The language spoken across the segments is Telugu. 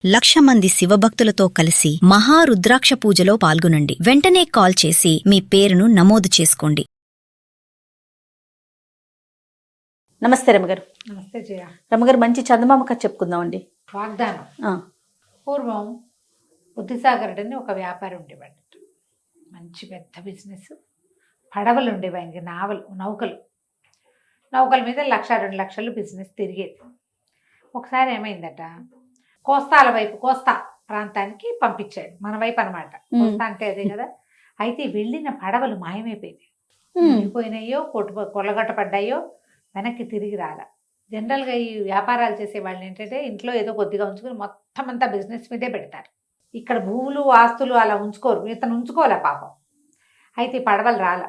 1,00,000 మంది శివభక్తులతో కలిసి మహారుద్రాక్ష పూజలో పాల్గొనండి. వెంటనే కాల్ చేసి మీ పేరును నమోదు చేసుకోండి. నమస్తే రమగారు. నమస్తే జయ. రమగారు, మంచి చందమామ కథ చెప్పుకుందామండి. వాగ్దానం. పూర్వం బుద్ధిసాగరుడు అని ఒక వ్యాపారి ఉండేవాడు. మంచి పెద్ద బిజినెస్. పడవలు ఉండేవి ఆయనకి, నౌకల మీద 1,00,000, 2,00,000 బిజినెస్ తిరిగేది. ఒకసారి ఏమైందట, కోస్తా ప్రాంతానికి పంపించాడు. మన వైపు అనమాట. కోస్తా అంటే అదే కదా. అయితే వెళ్ళిన పడవలు మాయమైపోయినాయో, కొల్లగొట్టపడ్డాయో, వెనక్కి తిరిగి రాల. జనరల్గా ఈ వ్యాపారాలు చేసే వాళ్ళు ఏంటంటే ఇంట్లో ఏదో కొద్దిగా ఉంచుకొని మొత్తం అంతా బిజినెస్ మీదే పెడతారు. ఇక్కడ భూములు ఆస్తులు అలా ఉంచుకోరు. ఇతను ఉంచుకోలే పాపం. అయితే పడవలు రాల.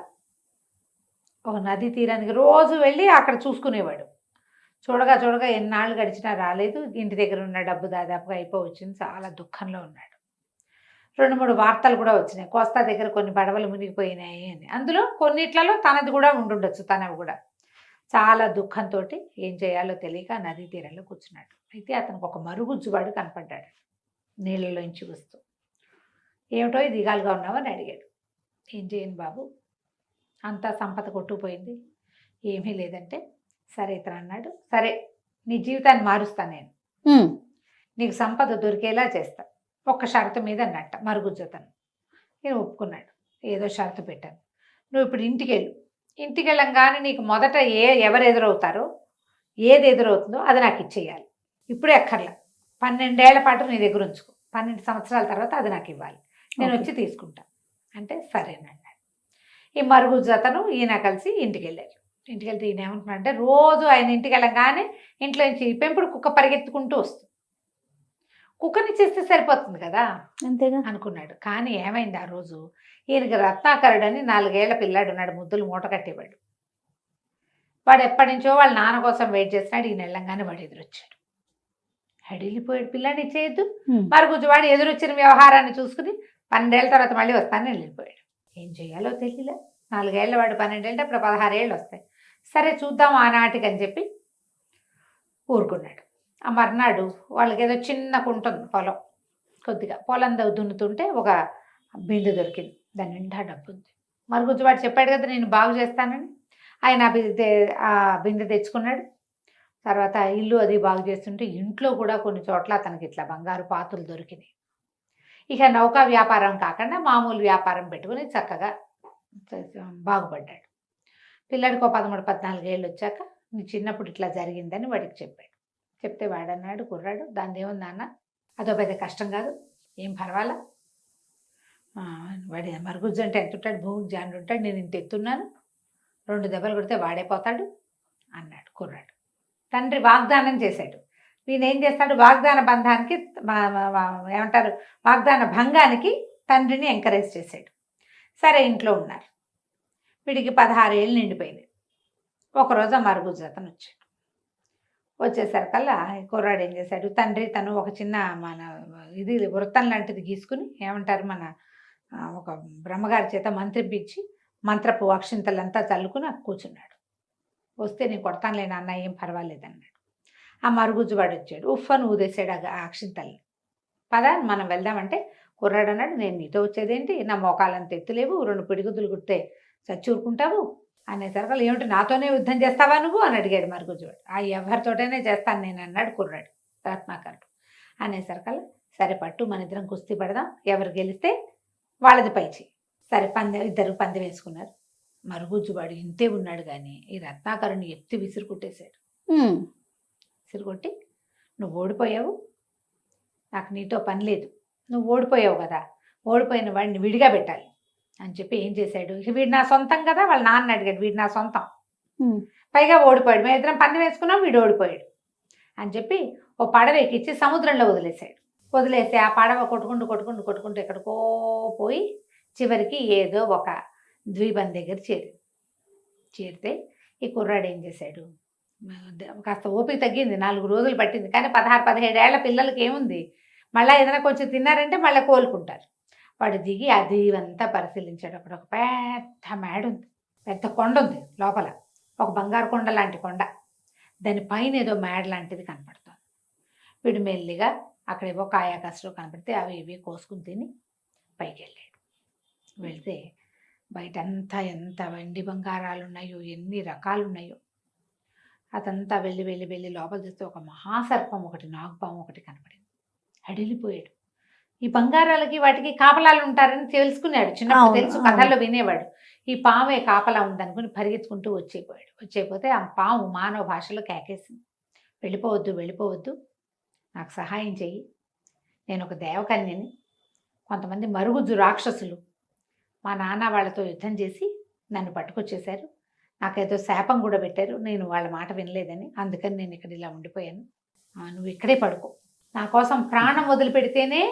ఒక నది తీరానికి రోజు వెళ్ళి అక్కడ చూసుకునేవాడు. చూడగా ఎన్నాళ్ళు గడిచినా రాలేదు. ఇంటి దగ్గర ఉన్న డబ్బు దాదాపుగా అయిపోవచ్చింది. చాలా దుఃఖంలో ఉన్నాడు. 2-3 వార్తలు కూడా వచ్చినాయి. కోస్తా దగ్గర కొన్ని పడవలు మునిగిపోయినాయి అని. అందులో కొన్నిట్లలో తనది కూడా ఉండుండొచ్చు. తనవి కూడా. చాలా దుఃఖంతో ఏం చేయాలో తెలియక నదీ తీరంలో కూర్చున్నాడు. అయితే అతనికి ఒక మరుగుజ్జువాడు కనపడ్డాడు నీళ్ళలోంచి వస్తూ. ఏమిటో దిగాలుగా ఉన్నావని అడిగాడు. ఏం చేయను బాబు, అంతా సంపద కొట్టుకుపోయింది, ఏమీ లేదంటే, సరే ఇతను అన్నాడు, సరే నీ జీవితాన్ని మారుస్తాను, నేను నీకు సంపద దొరికేలా చేస్తా, ఒక్క షరతు మీద అన్నట్ట మరుగుజ్జతను. నేను ఒప్పుకున్నాడు. ఏదో షరతు పెట్టాను. నువ్వు ఇప్పుడు ఇంటికి వెళ్ళంగానే నీకు మొదట ఎవరు ఎదురవుతారో, ఏది ఎదురవుతుందో అది నాకు ఇచ్చేయాలి. ఇప్పుడే ఎక్కర్లా, 12 ఏళ్ల పాటు నీ దగ్గర ఉంచుకో, 12 సంవత్సరాల తర్వాత అది నాకు ఇవ్వాలి, నేను వచ్చి తీసుకుంటా అంటే సరేనన్నాడు. ఈ మరుగుజ్జతను ఈయన కలిసి ఇంటికి వెళ్ళారు. ఇంటికి వెళ్తే ఈయన ఏమంటున్నాడంటే, రోజు ఆయన ఇంటికి వెళ్ళంగానే ఇంట్లో నుంచి పెంపుడు కుక్క పరిగెత్తుకుంటూ వస్తుంది. కుక్కని చేస్తే సరిపోతుంది కదా అంతేగా అనుకున్నాడు. కానీ ఏమైంది, ఆ రోజు ఈయనకి రత్నాకరుడు అని 4 ఏళ్ల పిల్లాడు ఉన్నాడు. ముద్దులు మూట కట్టేవాడు. వాడు ఎప్పటి నుంచో వాళ్ళ నాన్న కోసం వెయిట్ చేస్తున్నాడు. ఈయన వెళ్ళంగానే వాడు ఎదురొచ్చాడు. వెళ్ళిపోయాడు. పిల్లాడిని ఇచ్చేయద్దు. మరుగుజ్జువాడు ఎదురొచ్చిన వ్యవహారాన్ని చూసుకుని 12 ఏళ్ళ తర్వాత మళ్ళీ వస్తానని వెళ్ళిపోయాడు. ఏం చేయాలో తెలియలే. 4 ఏళ్ళ వాడు 12 ఏళ్ళ అప్పుడు 16 ఏళ్ళు వస్తాయి. సరే చూద్దాం ఆనాటికి అని చెప్పి ఊరుకున్నాడు. ఆ మర్నాడు వాళ్ళకి ఏదో చిన్న కుంటుంది పొలం, కొద్దిగా పొలం దున్నుతుంటే ఒక బిందె దొరికింది. దాని నిండా డబ్బు ఉంది. మరుగుజ్జువాడు చెప్పాడు కదా నేను బాగు చేస్తానని. ఆయన ఆ బిందె తెచ్చుకున్నాడు. తర్వాత ఇల్లు అది బాగు చేస్తుంటే ఇంట్లో కూడా కొన్ని చోట్ల అతనికి ఇట్లా బంగారు పాత్రలు దొరికినాయి. ఇక నౌకా వ్యాపారం కాకుండా మామూలు వ్యాపారం పెట్టుకుని చక్కగా బాగుపడ్డాడు. పిల్లాడికి 13-14 ఏళ్ళు వచ్చాక నీ చిన్నప్పుడు ఇట్లా జరిగిందని వాడికి చెప్పాడు. చెప్తే వాడన్నాడు, కుర్రాడు, దాని ఏముంది నాన్న, అదో పెద్ద కష్టం కాదు, ఏం పర్వాలా, వాడి మరుగుజ్జు అంటే ఎంత ఉంటాడు, భూమికి జాండు ఉంటాడు, నేను ఇంత ఎత్తున్నాను, 2 దెబ్బలు కొడితే వాడైపోతాడు అన్నాడు కుర్రాడు. తండ్రి వాగ్దానం చేశాడు. వీళ్ళు ఏం చేస్తాడు, వాగ్దాన బంధానికి ఏమంటారు, వాగ్దాన భంగానికి తండ్రిని ఎంకరేజ్ చేశాడు. సరే ఇంట్లో ఉన్నారు. వీడికి 16 ఏళ్ళు నిండిపోయింది. ఒకరోజు ఆ మరుగుజ్జతను వచ్చాడు. వచ్చేసరికల్లా కుర్రాడు ఏం చేశాడు, తండ్రి తను ఒక చిన్న ఇది వృత్తం లాంటిది గీసుకుని, ఏమంటారు, ఒక బ్రహ్మగారి చేత మంత్రిపించి మంత్రపు అక్షింతలంతా చల్లుకుని కూర్చున్నాడు. వస్తే నేను కొడతానులే నాన్న, ఏం పర్వాలేదన్నాడు. ఆ మరుగుజ్జువాడు వచ్చాడు. ఉఫ్ఫను ఊదేశాడు ఆ అక్షింతల్ని. పదా మనం వెళ్దామంటే కుర్రాడు అన్నాడు, నేను నీతో వచ్చేదేంటి, నా మోకాలంత ఎత్తులేవు, 2 పిడిగుద్దులు కుడితే చచ్చూరుకుంటావు అనేసరికి, ఏమిటి నాతోనే యుద్ధం చేస్తావా నువ్వు అని అడిగాడు మరుగుజ్జువాడు. ఆ ఎవరితోటైనా చేస్తాను నేను అన్నాడు కుర్రాడు రత్నాకరుడు. అనేసరికల్లా సరే పట్టు, మన ఇద్దరం కుస్తీ పడదాం, ఎవరు గెలిస్తే వాళ్ళది పైచి. సరే ఇద్దరు పందెం వేసుకున్నారు. మరుగుజ్జువాడు ఇంతే ఉన్నాడు కానీ ఈ రత్నాకరుని ఎత్తి విసిరుకొట్టేశాడు. విసిరుకొట్టి, నువ్వు ఓడిపోయావు, నాకు నీతో పని లేదు, నువ్వు ఓడిపోయావు కదా, ఓడిపోయిన వాడిని విడిగా పెట్టాలి అని చెప్పి ఏం చేశాడు, వీడు నా సొంతం కదా, వాళ్ళ నాన్న అడిగాడు, వీడు నా సొంతం, పైగా ఓడిపోయాడు, మేము ఇద్దరం పందెం వేసుకున్నాం, వీడు ఓడిపోయాడు అని చెప్పి ఓ పడవ ఎక్కించి సముద్రంలో వదిలేశాడు. వదిలేసి ఆ పడవ కొట్టుకుంటూ ఎక్కడికో పోయి చివరికి ఏదో ఒక ద్వీపం దగ్గర చేరితే ఈ కుర్రాడు ఏం చేశాడు, కాస్త ఓపిక తగ్గింది, 4 రోజులు పట్టింది. కానీ 16-17 ఏళ్ల పిల్లలకి ఏముంది, మళ్ళీ ఏదైనా కొంచెం తిన్నారంటే మళ్ళీ కోలుకుంటారు. వాడు దిగి ఆ దీవంతా పరిశీలించాడు. అక్కడ ఒక పెద్ద మేడ ఉంది, పెద్ద కొండ ఉంది, లోపల ఒక బంగారు కొండ లాంటి కొండ, దాని పైన ఏదో మేడ లాంటిది కనపడుతుంది. వీడు మెల్లిగా అక్కడేవో కాయ కసరు కనపడితే అవి ఇవి కోసుకుని తిని పైకి వెళ్ళాడు. వెళ్తే బయటంతా ఎంత వెండి బంగారాలు ఉన్నాయో, ఎన్ని రకాలు ఉన్నాయో. అదంతా వెళ్ళి వెళ్ళి వెళ్ళి లోపల చూస్తే ఒక మహాసర్పం ఒకటి, నాగుపాము ఒకటి కనపడింది. అడిలిపోయాడు. ఈ బంగారాలకి వాటికి కాపలాలు ఉంటారని తెలుసుకున్నాడు. చిన్నప్పుడు తెలుసు, కథల్లో వినేవాడు. ఈ పామే కాపలా ఉందనుకుని పరిగెత్తుకుంటూ వచ్చేపోయాడు. వచ్చేపోతే ఆ పాము మానవ భాషలో కేకేసింది, వెళ్ళిపోవద్దు వెళ్ళిపోవద్దు, నాకు సహాయం చెయ్యి, నేను ఒక దేవకన్యని, కొంతమంది మరుగుజ్జు రాక్షసులు మా నాన్న వాళ్ళతో యుద్ధం చేసి నన్ను పట్టుకొచ్చేశారు, నాకేదో శాపం కూడా పెట్టారు, నేను వాళ్ళ మాట వినలేదని, అందుకని నేను ఇక్కడ ఇలా ఉండిపోయాను, నువ్వు ఇక్కడే పడుకో, నా కోసం ప్రాణం వదిలిపెడితేనే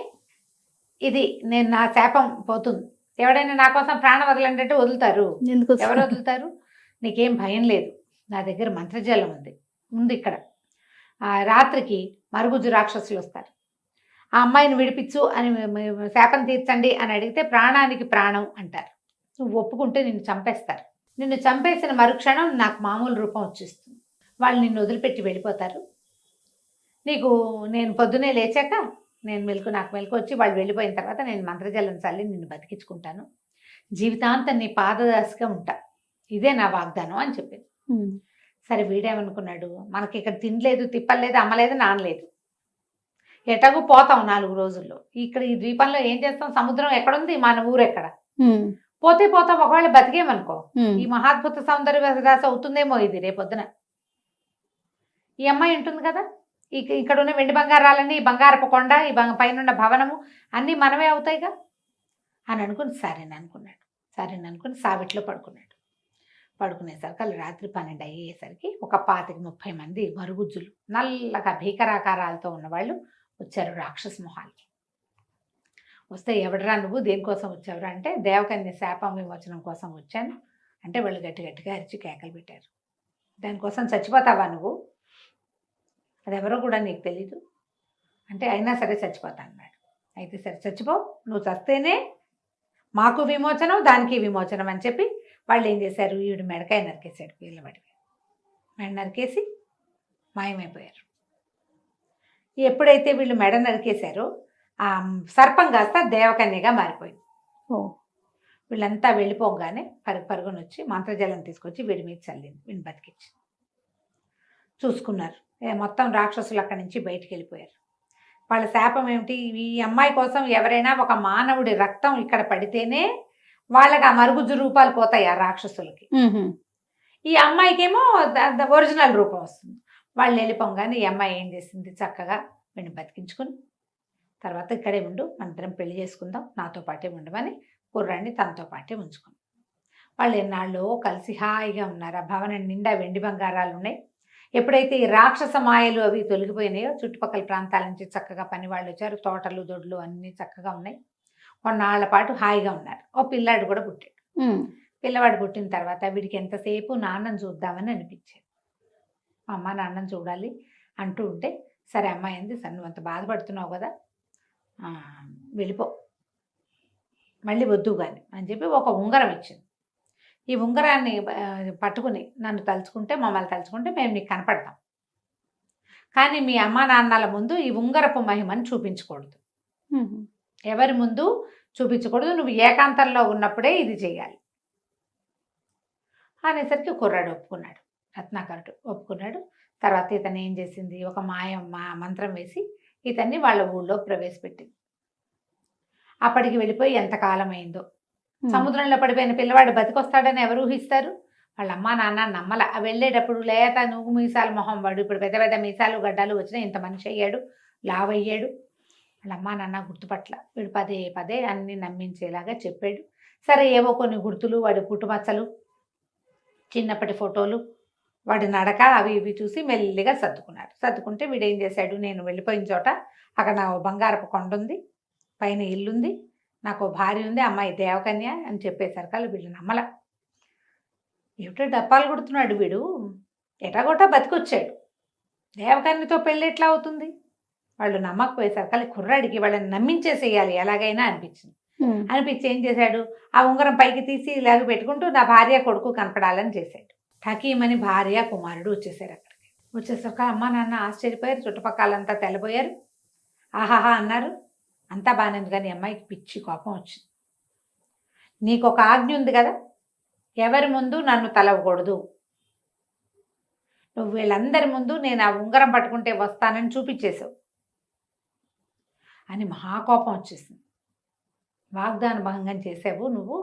ఇది నేను నా శాపం పోతుంది. ఎవడైనా నా కోసం ప్రాణం వదలంటే వదులుతారు? ఎవరు వదులుతారు? నీకేం భయం లేదు, నా దగ్గర మంత్రజాలం ఉంది ఇక్కడ. రాత్రికి మరుగుజ్జు రాక్షసులు వస్తారు, ఆ అమ్మాయిని విడిపించు అని, శాపం తీర్చండి అని అడిగితే ప్రాణానికి ప్రాణం అంటారు. నువ్వు ఒప్పుకుంటే నిన్ను చంపేస్తారు. నిన్ను చంపేసిన మరుక్షణం నాకు మామూలు రూపం వచ్చేస్తుంది. వాళ్ళు నిన్ను వదిలిపెట్టి వెళ్ళిపోతారు. నీకు నేను పొద్దునే లేచాక నాకు మెలకు వచ్చి వాళ్ళు వెళ్ళిపోయిన తర్వాత నేను మంత్రజలం చల్లి నిన్ను బతికించుకుంటాను, జీవితాంతం నీ పాదదాసిగా ఉంటా, ఇదే నా వాగ్దానం అని చెప్పింది. సరే వీడేమనుకున్నాడు, మనకి ఇక్కడ తినలేదు, తిప్పలేదు, అమ్మలేదు, నానలేదు, ఎటగు పోతాం 4 రోజుల్లో, ఇక్కడ ఈ ద్వీపంలో ఏం చేస్తాం, సముద్రం ఎక్కడుంది, మన ఊరు ఎక్కడ, పోతే పోతాం, ఒకవేళ బతికేమనుకో ఈ మహాద్భుత సౌందర్య విలాస అవుతుందేమో ఇది రేపొద్దున. ఈ అమ్మాయి ఉంటుంది కదా, ఇక్కడ ఉన్న వెండి బంగారాలన్నీ, ఈ బంగారపు కొండ, ఈ పైన భవనము అన్నీ మనమే అవుతాయిగా అని అనుకుని సరేననుకుని సావిట్లో పడుకున్నాడు. పడుకునేసరికి వాళ్ళు రాత్రి 12 అయ్యేసరికి ఒక 25-30 మంది మరుగుజ్జులు నల్లగా భీకరాకారాలతో ఉన్నవాళ్ళు వచ్చారు రాక్షస మొహాలకి. వస్తే ఎవడరా నువ్వు, దేనికోసం వచ్చావురా అంటే, దేవకన్య శాపం విమోచనం కోసం వచ్చాను అంటే వాళ్ళు గట్టి గట్టిగా అరిచి కేకలు పెట్టారు. దానికోసం చచ్చిపోతావా నువ్వు, అదెవరో కూడా నీకు తెలీదు అంటే, అయినా సరే చచ్చిపోతా అన్నాడు. అయితే సరే చచ్చిపో, నువ్వు చస్తేనే మాకు విమోచనం, దానికి విమోచనం అని చెప్పి వాళ్ళు ఏం చేశారు, ఈవిడ మెడకాయ నరికేశాడు, వీళ్ళ వాడికి మెడ నరికేసి మాయమైపోయారు. ఎప్పుడైతే వీళ్ళు మెడ నరికేశారో ఆ సర్పం కాస్త దేవకన్యగా మారిపోయింది. వీళ్ళంతా వెళ్ళిపోగానే పరుగున వచ్చి మంత్రజలం తీసుకొచ్చి వీడి మీద చల్లింది, వీడిని బతికించి చూసుకున్నారు. మొత్తం రాక్షసులు అక్కడి నుంచి బయటికి వెళ్ళిపోయారు. వాళ్ళ శాపం ఏమిటి, ఈ అమ్మాయి కోసం ఎవరైనా ఒక మానవుడి రక్తం ఇక్కడ పడితేనే వాళ్ళకి ఆ మరుగుజ్జు రూపాలు పోతాయి ఆ రాక్షసులకి. ఈ అమ్మాయికేమో ఒరిజినల్ రూపం వస్తుంది. వాళ్ళు వెళ్ళిపోగానే ఈ అమ్మాయి ఏం చేసింది, చక్కగా వీడిని బతికించుకుని తర్వాత ఇక్కడే ఉండు, మనిద్దరం పెళ్లి చేసుకుందాం, నాతో పాటే ఉండమని కుర్రాన్ని తనతో పాటే ఉంచుకుని వాళ్ళు ఎన్నాళ్ళు కలిసి హాయిగా ఉన్నారు. ఆ భవనం నిండా వెండి బంగారాలు ఉన్నాయి. ఎప్పుడైతే ఈ రాక్షస మాయలు అవి తొలగిపోయినాయో చుట్టుపక్కల ప్రాంతాల నుంచి చక్కగా పని వాళ్ళు వచ్చారు, తోటలు దొడ్లు అన్నీ చక్కగా ఉన్నాయి. కొన్నాళ్ల పాటు హాయిగా ఉన్నారు. ఓ పిల్లాడు కూడా పుట్టాడు. పిల్లవాడు పుట్టిన తర్వాత వీడికి ఎంతసేపు నాన్నని చూద్దామని అనిపించేది. అమ్మ నాన్నని చూడాలి అంటూ ఉంటే, సరే అమ్మాయి అంది, సరే నువ్వు అంత బాధపడుతున్నావు కదా, వెళ్ళిపో, మళ్ళీ వద్దు కానీ అని చెప్పి ఒక ఉంగరం ఇచ్చింది. ఈ ఉంగరాన్ని పట్టుకుని నన్ను తలుచుకుంటే, మమ్మల్ని తలుచుకుంటే మేము నీకు కనపడతాం, కానీ మీ అమ్మా నాన్నల ముందు ఈ ఉంగరపు మహిమని చూపించకూడదు, ఎవరి ముందు చూపించకూడదు, నువ్వు ఏకాంతంలో ఉన్నప్పుడే ఇది చేయాలి అనేసరికి కుర్రాడు ఒప్పుకున్నాడు, రత్నాకరుడు ఒప్పుకున్నాడు. తర్వాత ఇతను ఏం చేసింది, ఒక మంత్రం వేసి ఇతన్ని వాళ్ళ ఊళ్ళో ప్రవేశపెట్టింది. అప్పటికి వెళ్ళిపోయి ఎంతకాలం అయిందో. సముద్రంలో పడిపోయిన పిల్లవాడు బతికొస్తాడని ఎవరు ఊహిస్తారు? వాళ్ళ అమ్మా నాన్న నమ్మల. వెళ్ళేటప్పుడు లేత నువ్వు మీసాలు మొహం వాడు, ఇప్పుడు పెద్ద పెద్ద మీసాలు గడ్డాలు వచ్చినా ఇంత మనిషి అయ్యాడు, లావ్ అయ్యాడు. వాళ్ళ అమ్మా నాన్న గుర్తుపట్ల. వీడు పదే పదే అన్ని నమ్మించేలాగా చెప్పాడు. సరే ఏవో కొన్ని గుర్తులు, వాడి పుట్టుమచ్చలు, చిన్నప్పటి ఫోటోలు, వాడి నడక అవి ఇవి చూసి మెల్లిగా సర్దుకున్నాడు. సర్దుకుంటే వీడు ఏం చేశాడు, నేను వెళ్ళిపోయిన చోట అక్కడ నా బంగారపు కొండ ఉంది, పైన ఇల్లుంది, నాకు భార్య ఉంది, అమ్మాయి దేవకన్య అని చెప్పేసరికి వీళ్ళు నమ్మల. ఏమిటో డప్పాలు కొడుతున్నాడు వీడు, ఎటాగోటా బతికొచ్చాడు, దేవకన్యతో పెళ్ళి ఎట్లా అవుతుంది? వాళ్ళు నమ్మకపోయేసరికి కుర్రాడికి వాళ్ళని నమ్మించేసేయాలి ఎలాగైనా అనిపించింది. అనిపించి ఏం చేశాడు, ఆ ఉంగరం పైకి తీసి ఇలాగ పెట్టుకుంటూ నా భార్య కొడుకు కనపడాలని చేశాడు. ఠకీమని భార్య కుమారుడు వచ్చేసారు. అక్కడికి వచ్చేసరికి అమ్మ నాన్న ఆశ్చర్యపోయారు, చుట్టుపక్కలంతా తెల్లబోయారు. ఆహాహా అన్నారు. అంతా బాగానే ఉంది, కానీ అమ్మాయికి పిచ్చి కోపం వచ్చింది. నీకు ఒక ఆజ్ఞ ఉంది కదా, ఎవరి ముందు నన్ను తలవకూడదు, నువ్వు వీళ్ళందరి ముందు నేను ఆ ఉంగరం పట్టుకుంటే వస్తానని చూపించేశావు అని మహాకోపం వచ్చేసింది. వాగ్దాన భంగం చేసావు నువ్వు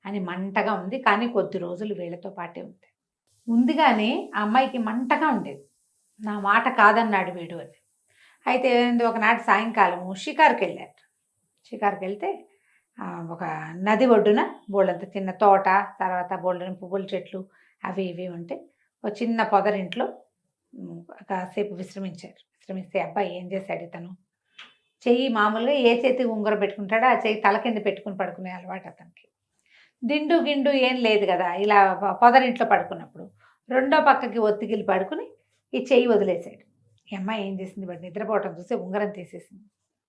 అని మంటగా ఉంది. కానీ కొద్ది రోజులు వీళ్ళతో పాటే ఉంది. ముందుగానే ఆ అమ్మాయికి మంటగా ఉండేది, నా మాట కాదన్నాడు వీడు అని. అయితే ఒకనాటి సాయంకాలము షికారుకి వెళ్ళారు. షికారుకి వెళ్తే ఒక నది ఒడ్డున బోళ్ళంత చిన్న తోట, తర్వాత బోళ్ళని పువ్వుల చెట్లు అవి ఇవి ఉంటే ఒక చిన్న పొదరింట్లో కాసేపు విశ్రమిస్తే అబ్బాయి ఏం చేశాడు, ఇతను చెయ్యి మామూలుగా ఏ చేతి ఉంగరం పెట్టుకుంటాడో ఆ చెయ్యి తల కింద పెట్టుకుని పడుకునే అలవాటు అతనికి. దిండు గిండు ఏం లేదు కదా, ఇలా పొదరింట్లో పడుకున్నప్పుడు రెండో పక్కకి ఒత్తిగిలి పడుకుని ఈ చెయ్యి వదిలేశాడు. ఈ అమ్మాయి ఏం చేసింది, వాడు నిద్రపోవటం చూసి ఉంగరం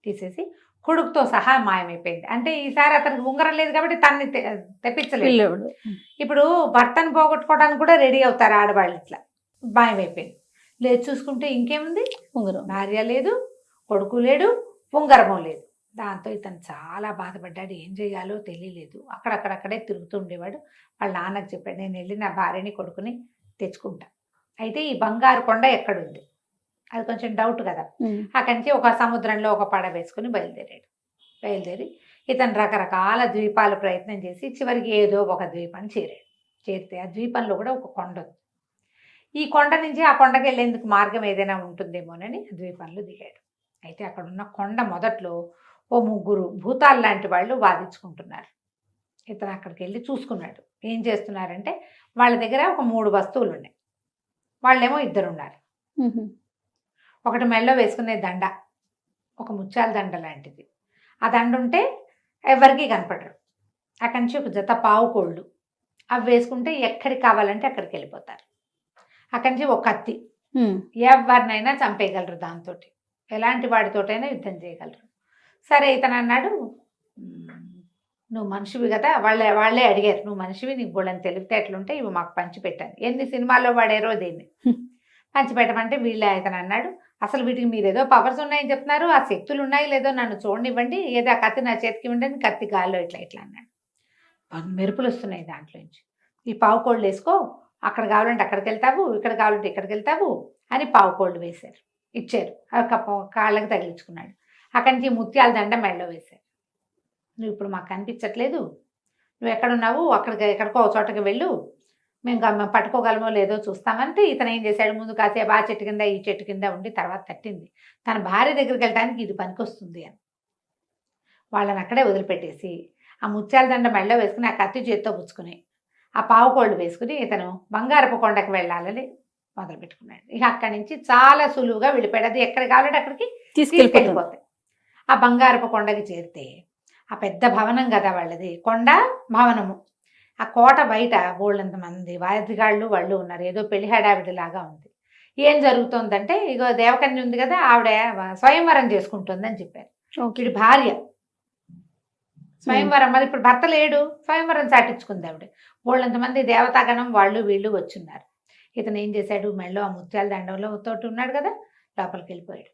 తీసేసి కొడుకుతో సహా మాయమైపోయింది. అంటే ఈసారి అతనికి ఉంగరం లేదు కాబట్టి తన్ని తెప్పించలేదు. ఇప్పుడు భర్తను పోగొట్టుకోవడానికి కూడా రెడీ అవుతారు ఆడవాళ్ళు. ఇట్లా మాయమైపోయింది. లేదు చూసుకుంటే ఇంకేముంది, ఉంగరం, భార్య లేదు, కొడుకు లేడు, ఉంగరము లేదు. దాంతో ఇతను చాలా బాధపడ్డాడు. ఏం చేయాలో తెలియలేదు. అక్కడక్కడక్కడే తిరుగుతూ ఉండేవాడు. వాళ్ళ నాన్నకు చెప్పాడు, నేను వెళ్ళి నా భార్యని కొడుకుని తెచ్చుకుంటా. అయితే ఈ బంగారు కొండ ఎక్కడుంది, అది కొంచెం డౌట్ కదా. అక్కడి నుంచి ఒక సముద్రంలో ఒక పడ వేసుకుని బయలుదేరి ఇతను రకరకాల ద్వీపాలు ప్రయత్నం చేసి చివరికి ఏదో ఒక ద్వీపాన్ని చేరితే ఆ ద్వీపంలో కూడా ఒక కొండ ఉంది. ఈ కొండ నుంచి ఆ కొండకి వెళ్ళేందుకు మార్గం ఏదైనా ఉంటుందేమోనని ఆ ద్వీపంలో దిగాడు. అయితే అక్కడ ఉన్న కొండ మొదట్లో ఓ ముగ్గురు భూతాలు లాంటి వాళ్ళు వాదించుకుంటున్నారు. ఇతను అక్కడికి వెళ్ళి చూసుకున్నాడు. ఏం చేస్తున్నారంటే వాళ్ళ దగ్గర ఒక 3 వస్తువులు ఉన్నాయి. వాళ్ళేమో 2 ఉన్నారు. ఒకటి మెళ్ళో వేసుకునే దండ, ఒక ముత్యాల దండ లాంటిది. ఆ దండ ఉంటే ఎవరికి కనపడరు. అక్కడి నుంచి ఒక జత పావు కోళ్ళు, అవి వేసుకుంటే ఎక్కడికి కావాలంటే అక్కడికి వెళ్ళిపోతారు. అక్కడి నుంచి ఒక కత్తి, ఎవరినైనా చంపేయగలరు దాంతో, ఎలాంటి వాడితోటైనా యుద్ధం చేయగలరు. సరే ఇతను అన్నాడు, నువ్వు మనిషివి కదా, వాళ్ళే అడిగారు, నువ్వు మనిషివి, నీకు బోళ్ళని తెలివితేటలుంటే ఇవి మాకు పంచిపెట్టాను. ఎన్ని సినిమాల్లో వాడారో దీన్ని పంచిపెట్టమంటే వీళ్ళే. ఇతను అన్నాడు, అసలు వీటికి మీరు ఏదో పవర్స్ ఉన్నాయని చెప్తున్నారు, ఆ శక్తులు ఉన్నాయి లేదో నన్ను చూడనివ్వండి, ఏదో ఆ కత్తి నా చేతికి ఇవ్వండి. కత్తి గాల్లో ఇట్లా అన్నాడు. మెరుపులు వస్తున్నాయి దాంట్లో నుంచి. ఈ పావు కోళ్ళు వేసుకో, అక్కడ కావాలంటే అక్కడికి వెళ్తావు, ఇక్కడ కావాలంటే ఇక్కడికి వెళ్తావు అని పావు కోళ్ళు ఇచ్చారు. కాళ్ళకి తగిలించుకున్నాడు. అక్కడి నుంచి ముత్యాల దండ మెడలో వేశారు. నువ్వు ఇప్పుడు మాకు కనిపించట్లేదు, నువ్వు ఎక్కడున్నావు, ఎక్కడికో ఒక చోటకి వెళ్ళు, మేము పట్టుకోగలమో లేదో చూస్తామంటే ఇతను ఏం చేశాడు, ముందు కాసేపు ఆ చెట్టు కింద ఈ చెట్టు కింద ఉండి తర్వాత తట్టింది తన భార్య దగ్గరికి వెళ్ళడానికి ఇది పనికొస్తుంది అని వాళ్ళని అక్కడే వదిలిపెట్టేసి ఆ ముత్యాల దండ మెడలో వేసుకుని ఆ కత్తి చేత్తో పుచ్చుకుని ఆ పావు కోళ్ళు వేసుకుని ఇతను బంగారపు కొండకు వెళ్ళాలని మొదలు పెట్టుకున్నాడు. ఇక అక్కడి నుంచి చాలా సులువుగా వెళ్ళిపోయాడు. అది ఎక్కడ కావాలంటే అక్కడికి తీసుకెళ్ళిపోతాయి. ఆ బంగారపు కొండకి చేరితే ఆ పెద్ద భవనం కదా వాళ్ళది, కొండ భవనము. ఆ కోట బయట బోళ్ళంత మంది వాద్యగాళ్ళు వాళ్ళు ఉన్నారు. ఏదో పెళ్లి హడావిడిలాగా ఉంది. ఏం జరుగుతుందంటే, ఇగో దేవకన్య ఉంది కదా, ఆవిడ స్వయంవరం చేసుకుంటుందని చెప్పారు. వీడి భార్య స్వయంవరం, మరి ఇప్పుడు భర్త లేడు, స్వయంవరం చాటించుకుంది ఆవిడ. బోళ్ళంతమంది దేవతాగణం వాళ్ళు వీళ్ళు వచ్చున్నారు. ఇతను ఏం చేశాడు, మెళ్ళో ఆ ముత్యాల దండంలో తోటి ఉన్నాడు కదా, లోపలికి వెళ్ళిపోయాడు.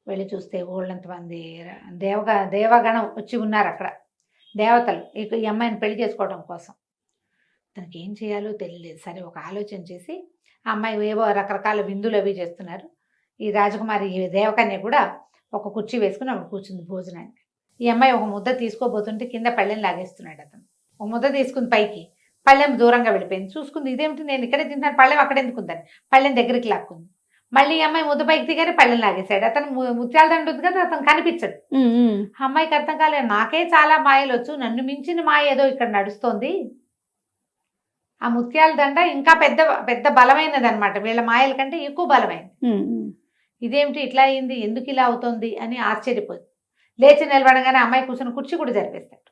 వెళ్ళి చూస్తే బోళ్ళంతమంది దేవగణం వచ్చి ఉన్నారు అక్కడ, దేవతలు ఈ అమ్మాయిని పెళ్లి చేసుకోవడం కోసం. తనకి ఏం చేయాలో తెలియలేదు. సరే ఒక ఆలోచన చేసి ఆ అమ్మాయి ఏవో రకరకాల విందులు అవి చేస్తున్నారు. ఈ రాజకుమారి దేవకన్య కూడా ఒక కుర్చీ వేసుకుని ఆవిడ కూర్చుంది భోజనానికి. ఈ అమ్మాయి ఒక ముద్ద తీసుకోబోతుంటే కింద పళ్ళెం లాగేస్తున్నాడు అతను. ఒక ముద్ద తీసుకుని పైకి, పళ్ళెం దూరంగా వెళ్ళిపోయింది. చూసుకుంది, ఇదేమిటి నేను ఇక్కడే తింటాను, పళ్ళెం అక్కడ ఎందుకుందని పళ్ళెం దగ్గరికి లాక్కుంది. మళ్ళీ ఈ అమ్మాయి ముద్ద పైకి దిగానే పళ్ళెం లాగేశాడు. అతను ముత్యాల దండ ఉంది కదా, అతను కనిపించడు. అమ్మాయికి అర్థం కాలేదు, నాకే చాలా మాయలు వచ్చు, నన్ను మించిన మాయ ఏదో ఇక్కడ నడుస్తోంది. ఆ ముత్యాల దండ ఇంకా పెద్ద పెద్ద బలమైనది అనమాట, వీళ్ళ మాయల కంటే ఎక్కువ బలమైనది. ఇదేమిటి ఇట్లా అయింది, ఎందుకు ఇలా అవుతుంది అని ఆశ్చర్యపోయింది. లేచి నిలబడగానే అమ్మాయి కూర్చొని కుర్చీ కూడా జరిపేస్తాడు.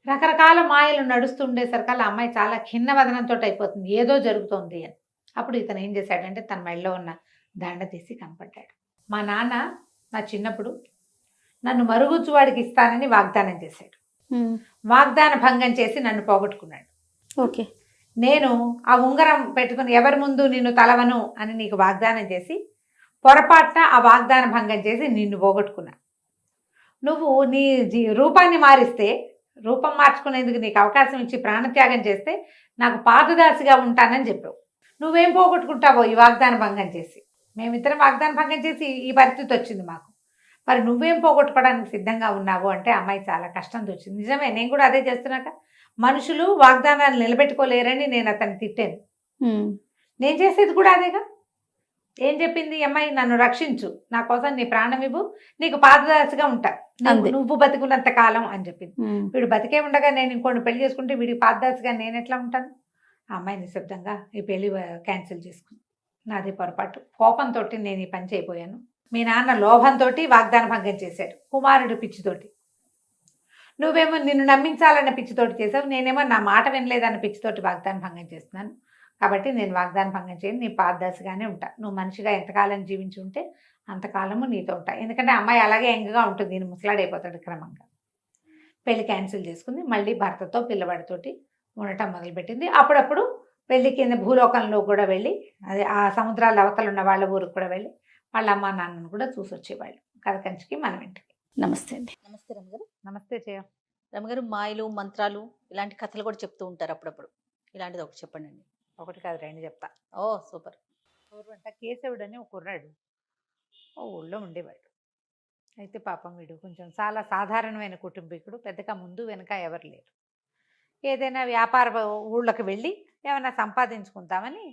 రకరకాల మాయలు నడుస్తుండేసరికల్లా అమ్మాయి చాలా ఖిన్న వదనంతో అయిపోతుంది, ఏదో జరుగుతోంది అని. అప్పుడు ఇతను ఏం చేశాడంటే తన మెడలో ఉన్న దండ తీసి కనపడ్డాడు. మా నాన్న నా చిన్నప్పుడు నన్ను మరుగుజ్జువాడికి ఇస్తానని వాగ్దానం చేశాడు. వాగ్దాన భంగం చేసి నన్ను పోగొట్టుకున్నాడు. ఓకే, నేను ఆ ఉంగరం పెట్టుకుని ఎవరి ముందు నిన్ను తలవను అని నీకు వాగ్దానం చేసి పొరపాటున ఆ వాగ్దాన భంగం చేసి నిన్ను పోగొట్టుకున్నా. నువ్వు నీ రూపాన్ని మారిస్తే, రూపం మార్చుకునేందుకు నీకు అవకాశం ఇచ్చి ప్రాణత్యాగం చేస్తే నాకు పాదదాసిగా ఉంటానని చెప్పావు. నువ్వేం పోగొట్టుకుంటావో ఈ వాగ్దాన భంగం చేసి. మేమిద్దరం వాగ్దాన భంగం చేసి ఈ పరిస్థితి వచ్చింది మాకు. మరి నువ్వేం పోగొట్టుకోవడానికి సిద్ధంగా ఉన్నావు అంటే అమ్మాయి చాలా కష్టం వచ్చింది. నిజమే, నేను కూడా అదే చేస్తున్నాక. మనుషులు వాగ్దానాలు నిలబెట్టుకోలేరని నేను అతన్ని తిట్టాను. నేను చేసేది కూడా అదేగా. ఏం చెప్పింది అమ్మాయి? నన్ను రక్షించు, నా కోసం నీ ప్రాణం ఇవ్వు, నీకు పాదదాసిగా ఉంటా, నువ్వు బతికున్నంత కాలం అని చెప్పింది. వీడు బతికే ఉండగా నేను ఇంకోటి పెళ్లి చేసుకుంటే వీడికి పాదదాసిగా నేను ఎట్లా ఉంటాను? ఆ అమ్మాయి నిశ్శబ్దంగా ఈ పెళ్లి క్యాన్సిల్ చేసుకుంది. నాది పొరపాటు, కోపంతో నేను ఈ పని చేయబోయాను. మీ నాన్న లోభంతో వాగ్దాన భంగం చేశాడు, కుమారుడు పిచ్చితోటి. నువ్వేమో నిన్ను నమ్మించాలన్న పిచ్చితోటి చేసావు, నేనేమో నా మాట వినలేదన్న పిచ్చితోటి వాగ్దాన భంగం చేస్తున్నాను. కాబట్టి నేను వాగ్దాన భంగం చేయను, నీ పాదదాసిగానే ఉంటా. నువ్వు మనిషిగా ఎంతకాలం జీవించి ఉంటే అంతకాలము నీతో ఉంటా. ఎందుకంటే అమ్మాయి అలాగే యంగ్గా ఉంటుంది, నేను ముసలాడైపోతాడు క్రమంగా. పెళ్లి క్యాన్సిల్ చేసుకుంది. మళ్ళీ భర్తతో పిల్లవాడితోటి ఉండటం మొదలుపెట్టింది. అప్పుడప్పుడు పెళ్లి కింద భూలోకంలో కూడా వెళ్ళి, అదే ఆ సముద్రాల అవతల ఉన్న వాళ్ళ ఊరికి కూడా వెళ్ళి వాళ్ళ అమ్మ నాన్నను కూడా చూసి వచ్చేవాళ్ళు. కథ కంచికి మనం ఇంటికి. నమస్తే అండి. నమస్తే రమగారు. నమస్తే చేయ. రమగారు, మాయలు మంత్రాలు ఇలాంటి కథలు కూడా చెప్తూ ఉంటారు అప్పుడప్పుడు. ఇలాంటిది ఒకటి చెప్పండి అండి. ఒకటి కాదు, రెండు చెప్తా. ఓ సూపర్. ఎవరంట? కేశవుడు అని ఒక కుర్రాడు ఓ ఊళ్ళో ఉండేవాడు. అయితే పాపం వీడు కొంచెం చాలా సాధారణమైన కుటుంబీకుడు, పెద్దగా ముందు వెనక ఎవరు లేరు. ఏదైనా వ్యాపార ఊళ్ళకి వెళ్ళి ఏమైనా సంపాదించుకుంటామని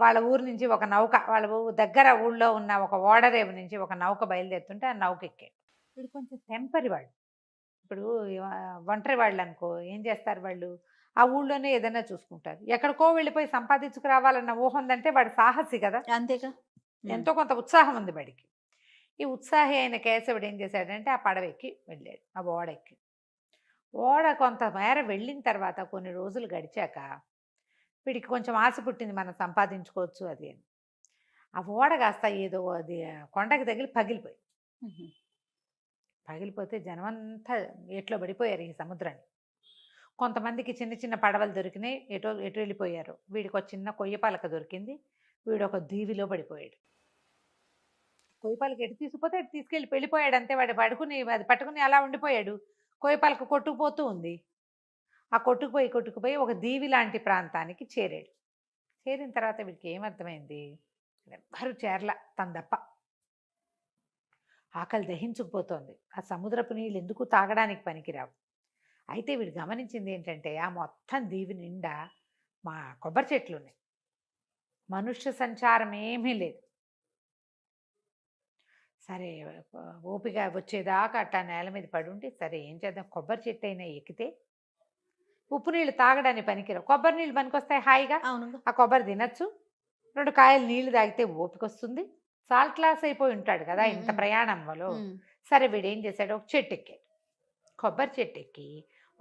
వాళ్ళ ఊరు నుంచి ఒక నౌక, వాళ్ళ దగ్గర ఊళ్ళో ఉన్న ఒక ఓడరేవు నుంచి ఒక నౌక బయలుదేరుతుంటే ఆ నౌక ఎక్కాడు. వీడు కొంచెం టెంపరీ వాడు. ఇప్పుడు ఒంటరి వాళ్ళు అనుకో, ఏం చేస్తారు వాళ్ళు? ఆ ఊళ్ళోనే ఏదైనా చూసుకుంటారు. ఎక్కడికో వెళ్ళిపోయి సంపాదించుకురావాలన్న ఊహ ఉందంటే వాడు సాహసి కదా, అంతేగా. ఎంతో కొంత ఉత్సాహం ఉంది వాడికి. ఈ ఉత్సాహి అయిన కేశవుడు ఏం చేశాడంటే ఆ పడవ ఎక్కి వెళ్ళాడు, ఆ ఓడ ఎక్కి. ఓడ కొంతమేర వెళ్ళిన తర్వాత కొన్ని రోజులు గడిచాక వీడికి కొంచెం ఆశ పుట్టింది, మనం సంపాదించుకోవచ్చు అది అని. ఆ ఓడ కాస్త ఏదో అది కొండకి తగిలి పగిలిపోతే జనమంతా ఎట్లో పడిపోయారు ఈ సముద్రాన్ని. కొంతమందికి చిన్న చిన్న పడవలు దొరికినాయి, ఎటు వెళ్ళిపోయారు. వీడికి ఒక చిన్న కొయ్య పలక దొరికింది, వీడు ఒక దీవిలో పడిపోయాడు. కొయ్య పలక ఎటు తీసుకుపోతే అటు తీసుకెళ్ళి వెళ్ళిపోయాడు అంతే. వాడు అది పట్టుకుని అలా ఉండిపోయాడు. కొయ్య పలక కొట్టుకుపోతూ ఉంది. ఆ కొట్టుకుపోయి ఒక దీవి లాంటి ప్రాంతానికి చేరాడు. చేరిన తర్వాత వీడికి ఏమర్థమైంది? ఎవ్వరు చేరల, తన దప్ప. ఆకలి దహించుకుపోతోంది. ఆ సముద్రపు నీళ్ళు ఎందుకు తాగడానికి పనికిరావు. అయితే వీడు గమనించింది ఏంటంటే ఆ మొత్తం దీవి నిండా మా కొబ్బరి చెట్లు ఉన్నాయి, మనుష్య సంచారం ఏమీ లేదు. సరే ఓపిక వచ్చేదాకా అట్టా నేల మీద పడి ఉంటే, సరే ఏం చేద్దాం, కొబ్బరి చెట్టు అయినా ఎక్కితే ఉప్పు నీళ్ళు తాగడానికి పనికిరావు, కొబ్బరి నీళ్ళు పనికొస్తాయి హాయిగా. ఆ కొబ్బరి తినచ్చు, 2 కాయలు నీళ్లు తాగితే ఓపిక వస్తుంది. సాల్ట్ లాస్ అయిపోయి ఉంటాడు కదా ఇంత ప్రయాణం వల్ల. సరే వీడు ఏం చేశాడు, ఒక చెట్టు ఎక్కాడు. కొబ్బరి చెట్టు ఎక్కి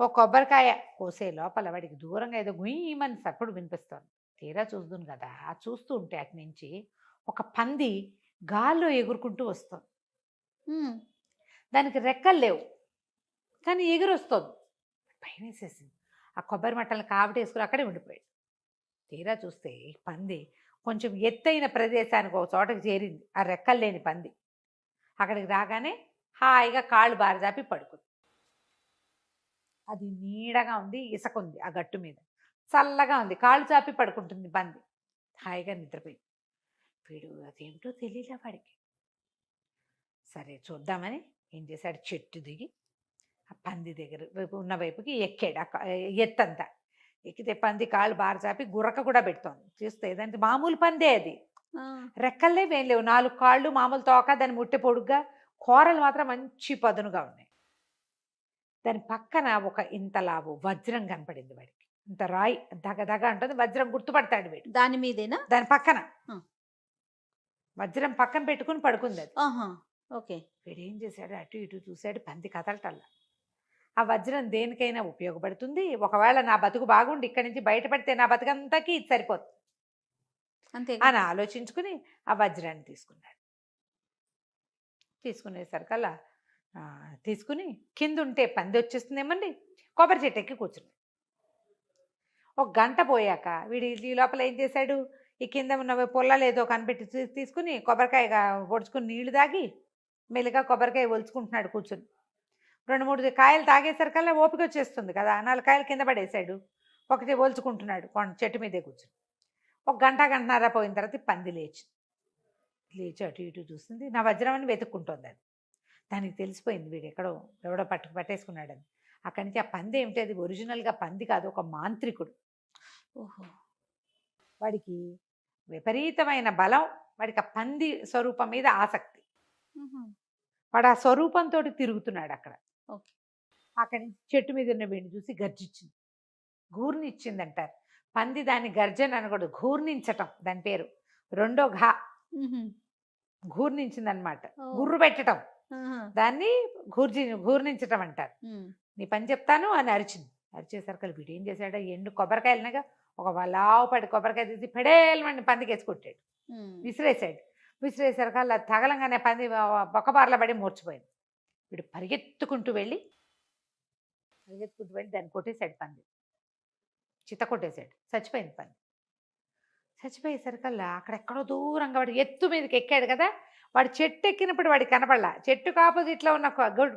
ఒక కొబ్బరికాయ కోసే లోపల వాడికి దూరంగా ఏదో గుయ్యమని సప్పుడు వినిపిస్తుంది. తీరా చూస్తుంది కదా, చూస్తూ ఉంటే అటు నుంచి ఒక పంది గాల్లో ఎగురుకుంటూ వస్తుంది. దానికి రెక్కలు లేవు కానీ ఎగురొస్తుంది. భయం వేసేసింది. ఆ కొబ్బరి మట్టలను కావిటేసుకుని అక్కడే ఉండిపోయాడు. తీరా చూస్తే ఈ పంది కొంచెం ఎత్తైన ప్రదేశానికి ఒక చోటకి చేరింది. ఆ రెక్కలు లేని పంది అక్కడికి రాగానే హాయిగా కాళ్ళు బారజాపి పడుకుంది. అది నీడగా ఉంది, ఇసుక ఉంది, ఆ గట్టు మీద చల్లగా ఉంది, కాళ్ళు చాపి పడుకుంటుంది పంది. హాయిగా నిద్రపోయింది. వీడు అదేమిటో తెలియలే వాడికి. సరే చూద్దామని ఏం చేశాడు, చెట్టు దిగి ఆ పంది దగ్గర ఉన్న వైపుకి ఎక్కాడు. ఎత్తంతా ఎక్కితే పంది కాళ్ళు బారచాపి గుర్రక కూడా పెడుతోంది. చూస్తే ఏదంటే మామూలు పందే, అది రెక్కల్లే ఏం లేవు, 4 కాళ్ళు, మామూలు తోక, దాని ముట్టె పొడుగ్గా, కూరలు మాత్రం మంచి పదునుగా ఉన్నాయి. దాని పక్కన ఒక ఇంతలావు వజ్రం కనపడింది వాడికి. ఇంత రాయి దగదగ అంటుంది, వజ్రం గుర్తుపడతాడు వీడు. దాని మీదేనా? దాని పక్కన వజ్రం పక్కన పెట్టుకుని పడుకుంది అది. ఓకే. వీడు ఏం చేశాడు, అటు ఇటు చూశాడు, పంది కదలటల్లా. ఆ వజ్రం దేనికైనా ఉపయోగపడుతుంది, ఒకవేళ నా బతుకు బాగుండి ఇక్కడి నుంచి బయటపడితే నా బతుకంతాకి ఇది సరిపోతుంది అంతే అని ఆలోచించుకుని ఆ వజ్రాన్ని తీసుకున్నాడు. తీసుకునేసరికల్లా తీసుకుని కింద ఉంటే పంది వచ్చేస్తుందేమండి, కొబ్బరి చెట్టు ఎక్కి కూర్చున్నాడు. 1 గంట పోయాక వీడి ఈ లోపల ఏం చేశాడు, ఈ కింద ఉన్న పుల్లలు ఏదో కనిపెట్టి తీసుకుని కొబ్బరికాయ పొడుచుకుని నీళ్లు తాగి మెల్లిగా కొబ్బరికాయ ఒలుచుకుంటున్నాడు కూర్చుని. 2-3 కాయలు తాగేసరికల్లా ఓపిక వచ్చేస్తుంది కదా, 4 కాయలు కింద పడేశాడు, ఒకటి ఒలుచుకుంటున్నాడు చెట్టు మీదే కూర్చుని. ఒక గంటన్నర పోయిన తర్వాత పంది లేచి అటు ఇటు చూస్తుంది. నా వజ్రం అని వెతుక్కుంటుంది. అది దానికి తెలిసిపోయింది వీడు ఎవడో పట్టేసుకున్నాడని. అక్కడి నుంచి ఆ పంది ఏమిటి, అది ఒరిజినల్గా పంది కాదు, ఒక మాంత్రికుడు. ఓహో. వాడికి విపరీతమైన బలం, వాడికి ఆ పంది స్వరూపం మీద ఆసక్తి. వాడు ఆ స్వరూపంతో తిరుగుతున్నాడు అక్కడ. ఓకే. అక్కడి నుంచి చెట్టు మీద ఉన్న వీడిని చూసి గర్జించింది, ఘూర్నిచ్చింది అంటారు. పంది దాన్ని గర్జన అనకూడదు, ఘూర్నించటం దాని పేరు. రెండో ఘూర్నించింది అనమాట, గుర్రు పెట్టడం, దాన్ని ఘూర్నించటం అంటారు. నీ పని చెప్తాను అని అరిచేసరికి వీడు ఏం చేశాడు, ఎండు కొబ్బరికాయలనగా ఒక లావుపాటి కొబ్బరికాయ తీసి పెడేలమని పందికి వేసి కొట్టాడు, విసిరేసరికి అలా తగలంగానే పంది బొక్కబార్ల పడి మూర్చిపోయింది. వీడు పరిగెత్తుకుంటూ వెళ్ళి దాన్ని కొట్టేశాడు, పంది చిత్త కొట్టేశాడు, చచ్చిపోయింది పంది. చచ్చిపోయేసరికల్లా అక్కడెక్కడో దూరంగా వాడు ఎత్తు మీదకి ఎక్కాడు కదా, వాడు చెట్టు ఎక్కినప్పుడు వాడికి కనపడలా, చెట్టుకు ఆపోజిట్లో ఉన్న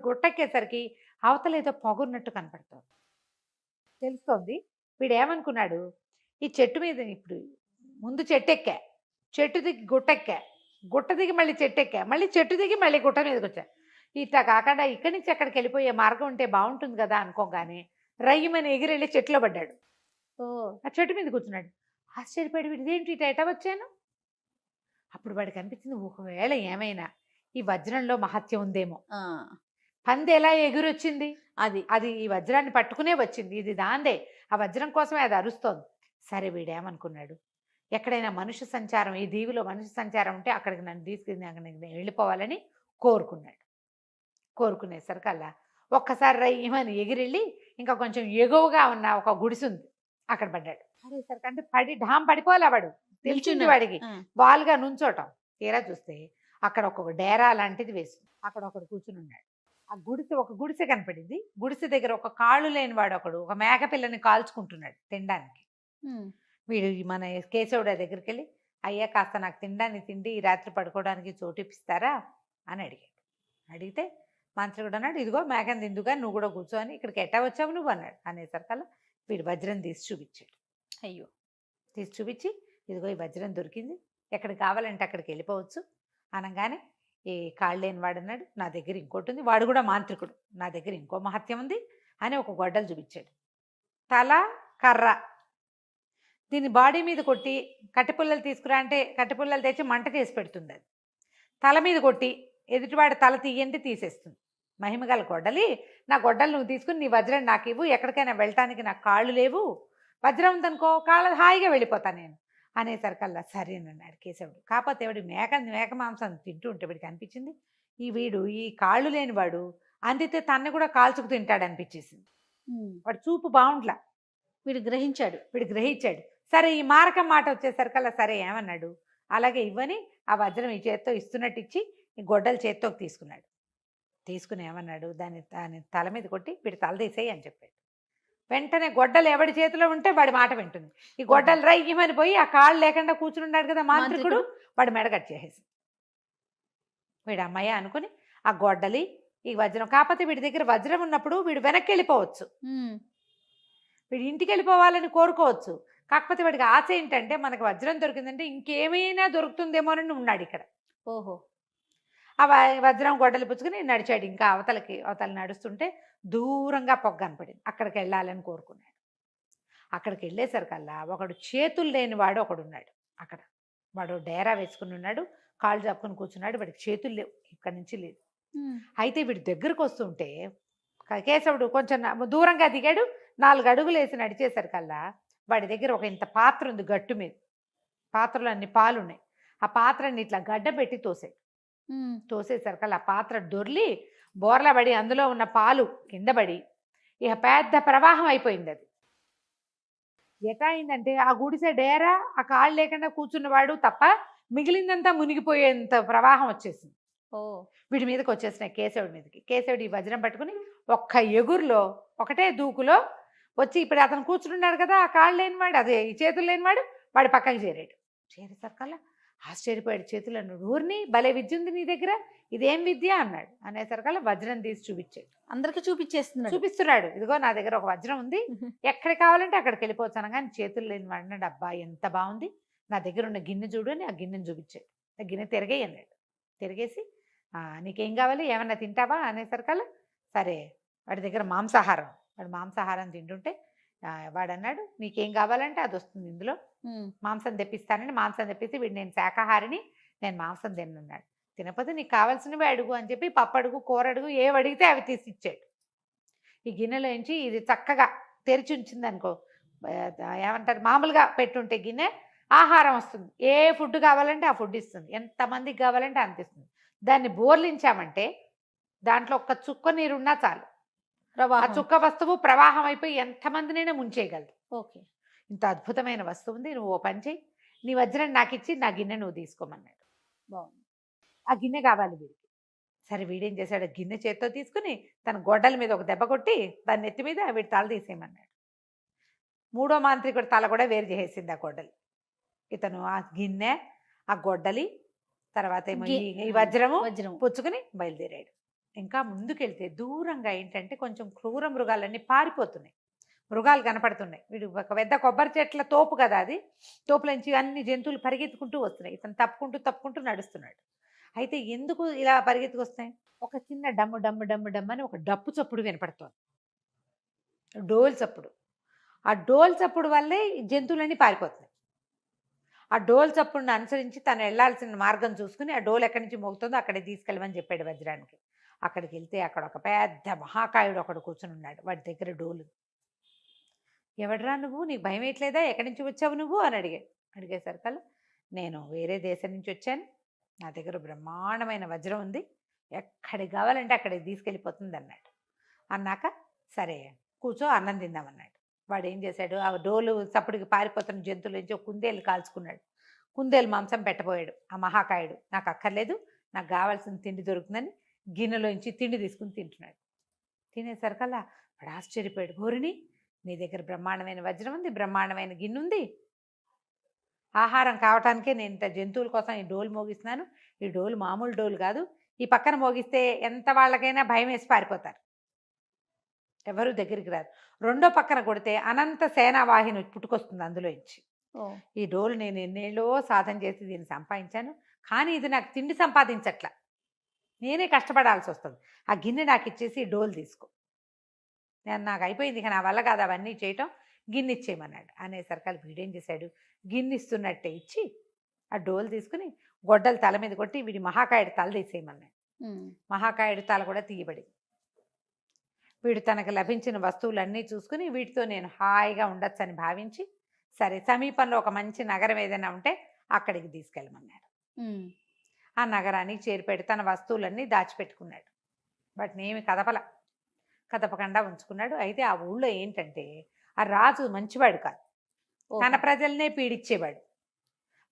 గుట్టెక్కేసరికి అవతల ఏదో పొగున్నట్టు కనపడుతుంది, తెలుస్తోంది. వీడు ఏమనుకున్నాడు, ఈ చెట్టు మీద ఇప్పుడు ముందు చెట్టు ఎక్కా, చెట్టు దిగి గుట్ట దిగి మళ్ళీ చెట్టు ఎక్కా, మళ్ళీ చెట్టు దిగి మళ్ళీ గుట్ట మీదకి వచ్చా. ఇట్లా కాకుండా ఇక్కడి నుంచి అక్కడికి వెళ్ళిపోయే మార్గం ఉంటే బాగుంటుంది కదా అనుకోగానే రయ్యమని ఎగిరెళ్ళి చెట్టులో పడ్డాడు. ఆ చెట్టు మీద కూర్చున్నాడు. ఆశ్చర్యపడి వీడిదేంటి ఇట ఎట వచ్చాను. అప్పుడు వాడికి అనిపించింది, ఒకవేళ ఏమైనా ఈ వజ్రంలో మహత్యం ఉందేమో. పంది ఎలా ఎగురొచ్చింది, అది ఈ వజ్రాన్ని పట్టుకునే వచ్చింది, ఇది దాందే, ఆ వజ్రం కోసమే అది అరుస్తోంది. సరే వీడేమనుకున్నాడు, ఎక్కడైనా మనుష్య సంచారం, ఈ దీవిలో మనుష్య సంచారం ఉంటే అక్కడికి నన్ను తీసుకుని అక్కడికి వెళ్ళిపోవాలని కోరుకునేసరికల్లా ఒక్కసారి రయ్యమని ఎగిరెళ్ళి ఇంకా కొంచెం ఎగువగా ఉన్న ఒక గుడిసుంది అక్కడ పడ్డాడు. పడేసరికి అంటే పడిపోలే, వాడు తెలిసింది వాడికి వాలుగా నుంచోటం. తీరా చూస్తే అక్కడ ఒక డేరా లాంటిది వేసింది, అక్కడ ఒకడు కూర్చుని ఉన్నాడు. ఆ ఒక గుడిసె కనపడింది. గుడిసె దగ్గర ఒక కాళ్ళు లేని వాడు ఒక మేకపిల్లని కాల్చుకుంటున్నాడు తినడానికి. వీడు మన కేశవుడు దగ్గరికి వెళ్ళి, అయ్యా కాస్త నాకు తిండి ఈ రాత్రి పడుకోవడానికి చోటు ఇప్పిస్తారా అని అడిగితే మంత్రికుడు అన్నాడు, ఇదిగో మేకని తిందుగా నువ్వు కూడా కూర్చోని, ఇక్కడికి ఎట్టా వచ్చావు నువ్వు అన్నాడు. అనేసరికల్లా వీడు వజ్రం తీసి చూపించాడు. తీసి చూపించి, ఇదిగో ఈ వజ్రం దొరికింది, ఎక్కడికి కావాలంటే అక్కడికి వెళ్ళిపోవచ్చు అనగానే, ఈ కాళ్ళు లేని వాడు అన్నాడు, నా దగ్గర ఇంకోటి ఉంది, వాడు కూడా మాంత్రికుడు, నా దగ్గర ఇంకో మహత్యం ఉంది అని ఒక గొడ్డలు చూపించాడు. తల కర్ర, దీన్ని బాడీ మీద కొట్టి కట్టెపుల్లలు తీసుకురా అంటే కట్టెపుల్లలు తెచ్చి మంట చేసి పెడుతుంది. అది తల మీద కొట్టి ఎదుటివాడి తల తీయంటే తీసేస్తుంది. మహిమగల గొడ్డలి, నా గొడ్డలు నువ్వు తీసుకుని నీ వజ్రం నాకు ఇవ్వు, ఎక్కడికైనా వెళ్ళటానికి నాకు కాళ్ళు లేవు, వజ్రం ఉందనుకో కాళ్ళు హాయిగా వెళ్ళిపోతాను నేను అనేసరికల్లా సరేనన్నాడు కేశవుడు. కాకపోతే వాడి మేక మాంసం తింటూ ఉంటే వీడికి అనిపించింది, ఈ కాళ్ళు లేనివాడు అందితే తన్ని కూడా కాల్చుకు తింటాడు అనిపించేసింది. వాడు చూపు బాగుంట్లా, వీడు గ్రహించాడు. సరే ఈ మారకం మాట వచ్చేసరికల్లా సరే ఏమన్నాడు, అలాగే ఇవ్వని ఆ వజ్రం ఈ చేత్తో ఇస్తున్నట్టు ఇచ్చి ఈ గొడ్డలు చేత్తోకి తీసుకున్నాడు. తీసుకుని ఏమన్నాడు, దాని తల మీద కొట్టి వీడి తల తీసేయి అని చెప్పాడు. వెంటనే గొడ్డలు ఎవడి చేతిలో ఉంటే వాడి మాట వింటుంది. ఈ గొడ్డలు రయ్యమని పోయి ఆ కాళ్ళు లేకుండా కూర్చుని ఉన్నాడు కదా మాంత్రికుడు, వాడి మెడ కట్ చేసేసి వీడు అమ్మాయి అనుకుని ఆ గొడ్డలి ఈ వజ్రం. కాకపోతే వీడి దగ్గర వజ్రం ఉన్నప్పుడు వీడు వెనక్కి వెళ్ళిపోవచ్చు, వీడు ఇంటికి వెళ్ళిపోవాలని కోరుకోవచ్చు. కాకపోతే వాడికి ఆశ ఏంటంటే మనకు వజ్రం దొరికిందంటే ఇంకేమైనా దొరుకుతుందేమోనని ఉన్నాడు ఇక్కడ. ఆ వజ్రం గొడ్డలు పుచ్చుకుని నడిచాడు. ఇంకా అవతల నడుస్తుంటే దూరంగా పొగ కనపడింది, అక్కడికి వెళ్ళాలని కోరుకున్నాడు. అక్కడికి వెళ్ళేసరికల్లా ఒకడు చేతులు లేని వాడు ఒకడున్నాడు అక్కడ. వాడు డేరా వేసుకుని ఉన్నాడు, కాళ్ళు చెప్పుకుని కూర్చున్నాడు, వాడికి చేతులు లేవు, ఇక్కడి నుంచి లేదు. అయితే వీడి దగ్గరకు వస్తుంటే కేశవుడు కొంచెం దూరంగా దిగాడు, 4 అడుగులు వేసి నడిచేసరికల్లా వాడి దగ్గర ఒక ఇంత పాత్ర ఉంది గట్టు మీద, పాత్రలో అన్ని పాలు ఉన్నాయి. ఆ పాత్రని ఇట్లా గడ్డ పెట్టి తోసేసరికల్లా ఆ పాత్ర దొర్లి బోర్లా పడి అందులో ఉన్న పాలు కింద పడి ఇక పెద్ద ప్రవాహం అయిపోయింది. అది ఎటా అయిందంటే ఆ గుడిసె డేరా ఆ కాళ్ళు లేకుండా కూర్చున్నవాడు తప్ప మిగిలిందంతా మునిగిపోయేంత ప్రవాహం వచ్చేసింది. వీడి మీదకి వచ్చేసినాయి కేశవుడి మీదకి. కేశవుడు ఈ వజ్రం పట్టుకుని ఒక్క ఎగురులో ఒకటే దూకులో వచ్చి ఇప్పుడు అతను కూర్చున్నాడు కదా, ఆ కాళ్ళు లేనివాడు అదే ఈ చేతులు లేనివాడు వాడి పక్కకి చేరాడు. చేరేసరికల్లా ఆశ్చర్యపోయాడు. చేతులు అన్నాడు, ఊరిని భలే విద్య ఉంది నీ దగ్గర, ఇదేం విద్య అన్నాడు. అనేసరికల్లా వజ్రం తీసి చూపించాడు. అందరికి చూపించేస్తున్నాడు. చూపిస్తున్నాడు, ఇదిగో నా దగ్గర ఒక వజ్రం ఉంది, ఎక్కడికి కావాలంటే అక్కడికి వెళ్ళిపోవచ్చు అనగానే చేతులు లేని వాడినాడు. అబ్బా ఎంత బాగుంది, నా దగ్గర ఉన్న గిన్నె చూడు అని ఆ గిన్నెని చూపించాడు. ఆ గిన్నె తిరిగేయి అన్నాడు. తిరిగేసి నీకేం కావాలి, ఏమన్నా తింటావా అనేసరికల్లా సరే వాడి దగ్గర మాంసాహారం, వాడు మాంసాహారం తింటుంటే వాడు అన్నాడు, నీకేం కావాలంటే అది వస్తుంది ఇందులో, మాంసం తెప్పిస్తానని మాంసం తెప్పిస్తే వీడు నేను శాకాహారిని, నేను మాంసం తిన్నాడు. తినకపోతే నీకు కావాల్సినవి అడుగు అని చెప్పి పప్పు అడుగు, కూర అడుగు, ఏవి అడిగితే అవి తీసి ఇచ్చాడు. ఈ గిన్నెలోంచి ఇది చక్కగా తెరిచి ఉంచింది అనుకో, ఏమంటారు మామూలుగా పెట్టుంటే గిన్నె, ఆహారం వస్తుంది, ఏ ఫుడ్ కావాలంటే ఆ ఫుడ్ ఇస్తుంది, ఎంతమందికి కావాలంటే అంత ఇస్తుంది. దాన్ని బోర్లించామంటే దాంట్లో ఒక్క చుక్క నీరున్నా చాలు, ఆ చుక్క వస్తువు ప్రవాహం అయిపోయి ఎంతమందినైనా ముంచేయగలదు. ఓకే, ఇంత అద్భుతమైన వస్తువు ఉంది, నువ్వు ఓ పని చేయి, నీ వజ్రం నాకు ఇచ్చి నా గిన్నె నువ్వు తీసుకోమన్నాడు. బాగుంది. ఆ గిన్నె కావాలి వీడికి. సరే వీడేం చేశాడు, గిన్నె చేత్తో తీసుకుని తన గొడ్డల మీద ఒక దెబ్బ కొట్టి దాని నెత్తి మీద వీడి తల తీసేయమన్నాడు. మూడో మాంత్రికుడి తల కూడా వేరు చేసేసింది ఆ గొడ్డలి. ఇతను ఆ గిన్నె, ఆ గొడ్డలి, తర్వాత ఏమో ఈ వజ్రము పుచ్చుకుని బయలుదేరాడు. ఇంకా ముందుకెళ్తే దూరంగా ఏంటంటే కొంచెం క్రూర మృగాలన్నీ పారిపోతున్నాయి, మృగాలు కనపడుతున్నాయి. వీడు ఒక పెద్ద కొబ్బరి చెట్ల తోపు కదా, అది తోపులోంచి అన్ని జంతువులు పరిగెత్తుకుంటూ వస్తున్నాయి. ఇతను తప్పుకుంటూ నడుస్తున్నాడు. అయితే ఎందుకు ఇలా పరిగెత్తుకొస్తున్నాయి, ఒక చిన్న డమ్ము డమ్ము డమ్ము డమ్ము అని ఒక డప్పు చప్పుడు వినపడుతోంది, డోల్ చప్పుడు. ఆ డోల్ చప్పుడు వల్లే జంతువులన్నీ పారిపోతున్నాయి. ఆ డోల్ చప్పుడుని అనుసరించి తను వెళ్లాల్సిన మార్గం చూసుకుని ఆ డోల్ ఎక్కడి నుంచి మోగుతుందో అక్కడికి తీసుకెళ్ళమని చెప్పాడు వజ్రానికి. అక్కడికి వెళ్తే అక్కడ ఒక పెద్ద మహాకాయుడు ఒకడు కూర్చుని ఉన్నాడు, వాడి దగ్గర డోలు. ఎవడరా నువ్వు, నీకు భయం వేయట్లేదా, ఎక్కడి నుంచి వచ్చావు నువ్వు అని అడిగేసరికల్లా నేను వేరే దేశం నుంచి వచ్చాను, నా దగ్గర బ్రహ్మాండమైన వజ్రం ఉంది, ఎక్కడికి కావాలంటే అక్కడికి తీసుకెళ్ళిపోతుంది అన్నాడు. అన్నాక సరే కూర్చో అన్నం తిందామన్నాడు. వాడు ఏం చేశాడు, ఆ డోలు చప్పుడికి పారిపోతున్న జంతువుల నుంచి ఒక కుందేలు కాల్చుకున్నాడు. కుందేలు మాంసం పెట్టబోయాడు ఆ మహాకాయుడు. నాకు అక్కర్లేదు, నాకు కావాల్సిన తిండి దొరుకుతుందని గిన్నెలోంచి తిండి తీసుకుని తింటున్నాడు. తినేసరికల్లా వాడు ఆశ్చర్యపోయాడు, గోరిని నీ దగ్గర బ్రహ్మాండమైన వజ్రం ఉంది, బ్రహ్మాండమైన గిన్నె ఉంది, ఆహారం కావటానికే నేను ఇంత జంతువుల కోసం ఈ డోలు మోగిస్తున్నాను, ఈ డోలు మామూలు డోలు కాదు, ఈ పక్కన మోగిస్తే ఎంత వాళ్ళకైనా భయం వేసి పారిపోతారు, ఎవరు దగ్గరికి రారు. రెండో పక్కన కొడితే అనంత సేనావాహిని పుట్టుకొస్తుంది అందులోంచి. ఈ డోలు నేను ఎన్నేళ్ళో సాధన చేసి దీన్ని సంపాదించాను, కానీ ఇది నాకు తిండి సంపాదించట్లా, నేనే కష్టపడాల్సి వస్తుంది, ఆ గిన్నె నాకు ఇచ్చేసి ఈ డోలు తీసుకో, నాకు అయిపోయింది, ఇక నా వల్ల కాదు అవన్నీ చేయటం, గిన్నె ఇచ్చేయమన్నాడు. అనేసరికి వీడేం చేశాడు, గిన్నె ఇస్తున్నట్టే ఇచ్చి ఆ డోలు తీసుకుని గొడ్డలు తల మీద కొట్టి వీడి మహాకాయుడు తల తీసేయమన్నాడు. మహాకాయుడు తల కూడా తీయబడింది. వీడు తనకు లభించిన వస్తువులన్నీ చూసుకుని వీటితో నేను హాయిగా ఉండొచ్చని భావించి సరే సమీపంలో ఒక మంచి నగరం ఏదైనా ఉంటే అక్కడికి తీసుకెళ్ళమన్నాడు. ఆ నగరానికి చేరిపెట్టి తన వస్తువులన్నీ దాచిపెట్టుకున్నాడు, వాటిని ఏమి కదపకుండా ఉంచుకున్నాడు. అయితే ఆ ఊళ్ళో ఏంటంటే ఆ రాజు మంచివాడు కాదు, తన ప్రజల్నే పీడిచ్చేవాడు.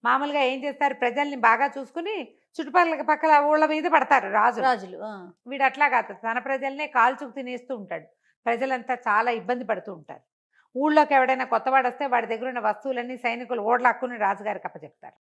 మామూలుగా ఏం చేస్తారు, ప్రజల్ని బాగా చూసుకుని చుట్టుపక్కల ఊళ్ళ మీద పడతారు రాజులు. వీడు అట్లా కాదు, తన ప్రజల్నే కాల్చుకు తినేస్తూ ఉంటాడు, ప్రజలంతా చాలా ఇబ్బంది పడుతూ ఉంటారు. ఊళ్ళోకి ఎవడైనా కొత్తవాడు వస్తే వాడి దగ్గర ఉన్న వస్తువులన్నీ సైనికులు ఓడలాక్కుని రాజుగారికి అప్పచెప్తారు.